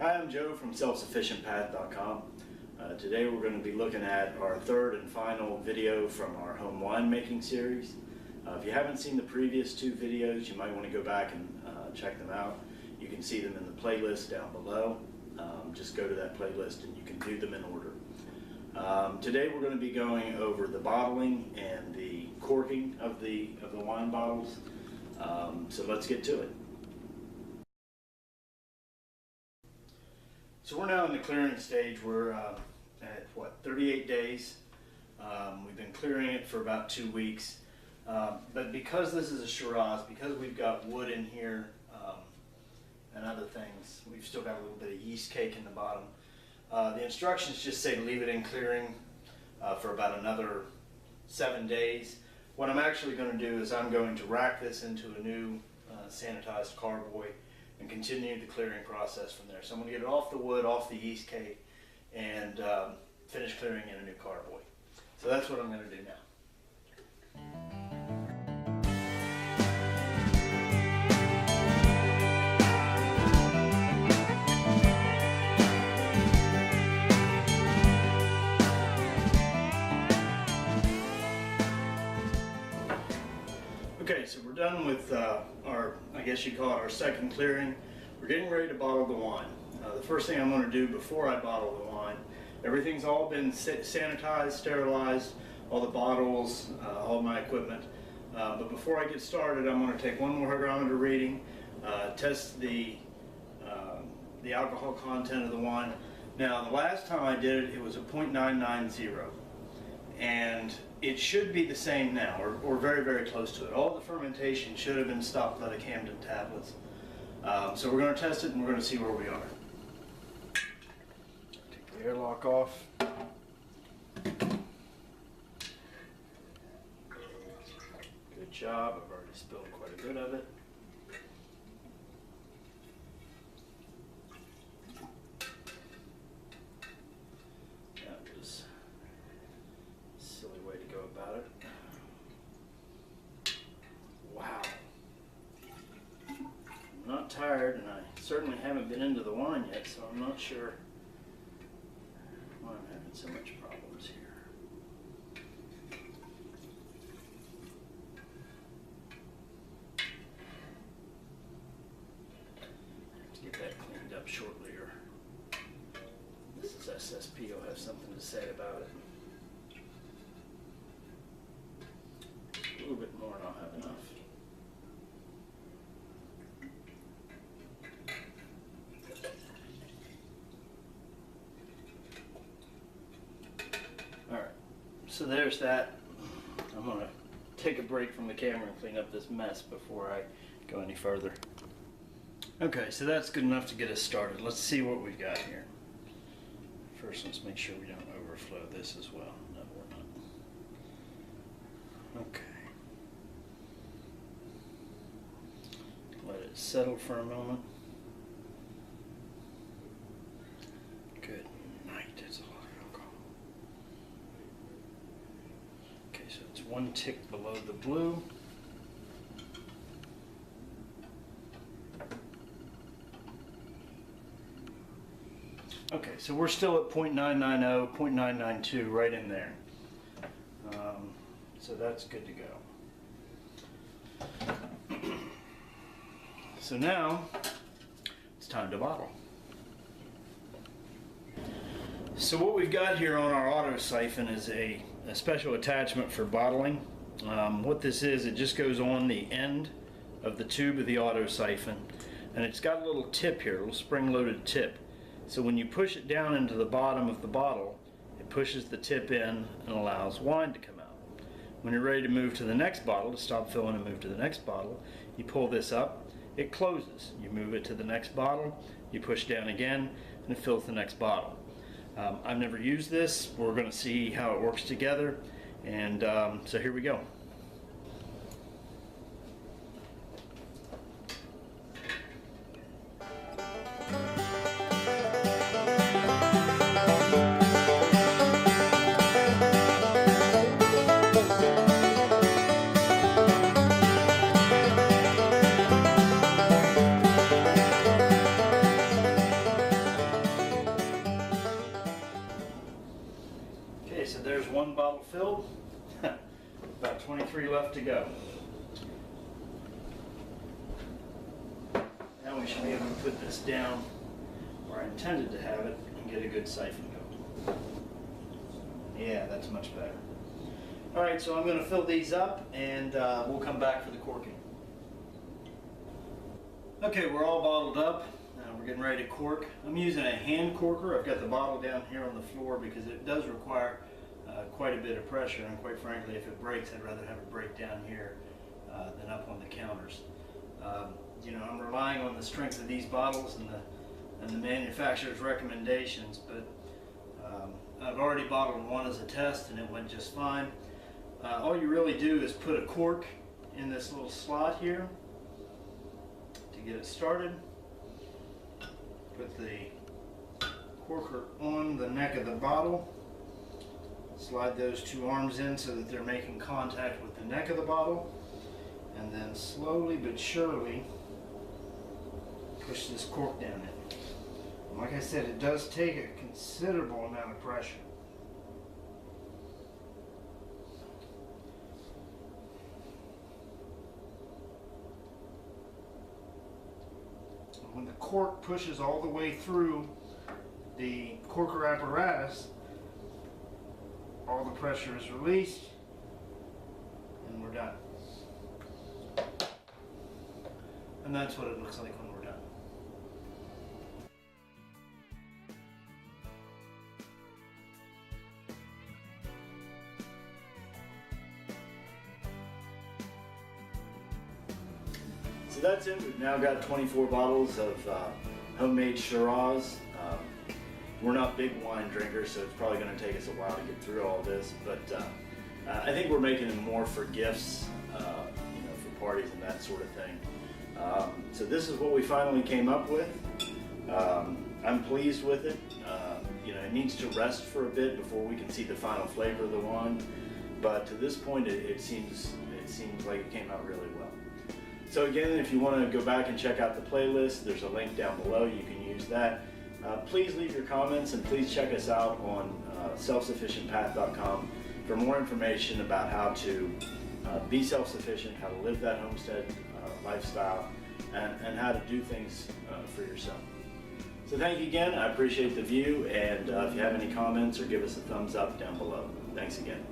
Hi, I'm Joe from selfsufficientpath.com. Today we're going to be looking at our third and final video from our home winemaking series. If you haven't seen the previous two videos, you might want to go back and check them out. You can see them in the playlist down below. Just go to that playlist and you can view them in order. Today we're going to be going over the bottling and the corking of the wine bottles. So let's get to it. So we're now in the clearing stage. We're at 38 days. We've been clearing it for about 2 weeks. But because this is a Shiraz, because we've got wood in here and other things, we've still got a little bit of yeast cake in the bottom. The instructions just say to leave it in clearing for about another 7 days. What I'm actually going to do is I'm going to rack this into a new sanitized carboy and continue the clearing process from there. So I'm going to get it off the wood, off the yeast cake, and finish clearing in a new carboy. So that's what I'm going to do now. Okay, so we're done with our, I guess you'd call it our second clearing. We're getting ready to bottle the wine. The first thing I'm going to do before I bottle the wine, everything's all been sanitized, sterilized, all the bottles, all my equipment. But before I get started, I'm going to take one more hygrometer reading, test the alcohol content of the wine. Now, the last time I did it, it was a 0.990. And it should be the same now, or very, very close to it. All the fermentation should have been stopped by the Camden tablets. So we're going to test it and we're going to see where we are. Take the airlock off. Good job, I've already spilled quite a bit of it. About it. Wow. I'm not tired, and I certainly haven't been into the wine yet, so I'm not sure why I'm having so much problems here. I have to get that cleaned up shortly, or this is SSP will have something to say about it. A little bit more and I'll have enough. Alright, so there's that. I'm going to take a break from the camera and clean up this mess before I go any further. Okay, so that's good enough to get us started. Let's see what we've got here. First, let's make sure we don't overflow this as well. No, we're not. Okay. Let it settle for a moment. Good night, it's a lot of alcohol. Okay, so it's one tick below the blue. Okay, so we're still at 0.990, 0.992, right in there. So that's good to go. So now, it's time to bottle. So what we've got here on our auto-siphon is a special attachment for bottling. What this is, it just goes on the end of the tube of the auto-siphon, and it's got a little tip here, a little spring-loaded tip. So when you push it down into the bottom of the bottle, it pushes the tip in and allows wine to come out. When you're ready to move to the next bottle, to stop filling and move to the next bottle, you pull this up. It closes. You move it to the next bottle, you push down again, and it fills the next bottle. I've never used this. We're going to see how it works together, and so here we go. so there's one bottle filled. About 23 left to go. Now we should be able to put this down where I intended to have it and get a good siphon going. Yeah, that's much better. All right, so I'm going to fill these up and we'll come back for the corking. Okay, we're all bottled up. We're getting ready to cork. I'm using a hand corker. I've got the bottle down here on the floor because it does require quite a bit of pressure, and quite frankly, if it breaks, I'd rather have it break down here than up on the counters. You know, I'm relying on the strength of these bottles and the manufacturer's recommendations, but I've already bottled one as a test and it went just fine. All you really do is put a cork in this little slot here to get it started. Put the corker on the neck of the bottle. Slide those two arms in so that they're making contact with the neck of the bottle. And then slowly but surely push this cork down in. And like I said, it does take a considerable amount of pressure. When the cork pushes all the way through the corker apparatus, all the pressure is released and we're done. And that's what it looks like when we're done. So that's it. We've now got 24 bottles of homemade Shiraz. We're not big wine drinkers, so it's probably going to take us a while to get through all this. But I think we're making them more for gifts, you know, for parties and that sort of thing. So this is what we finally came up with. I'm pleased with it. You know, it needs to rest for a bit before we can see the final flavor of the wine. But to this point, it seems like it came out really well. So again, if you want to go back and check out the playlist, there's a link down below. You can use that. Please leave your comments and please check us out on selfsufficientpath.com for more information about how to be self-sufficient, how to live that homestead lifestyle, and how to do things for yourself. So thank you again. I appreciate the view, and if you have any comments or give us a thumbs up down below. Thanks again.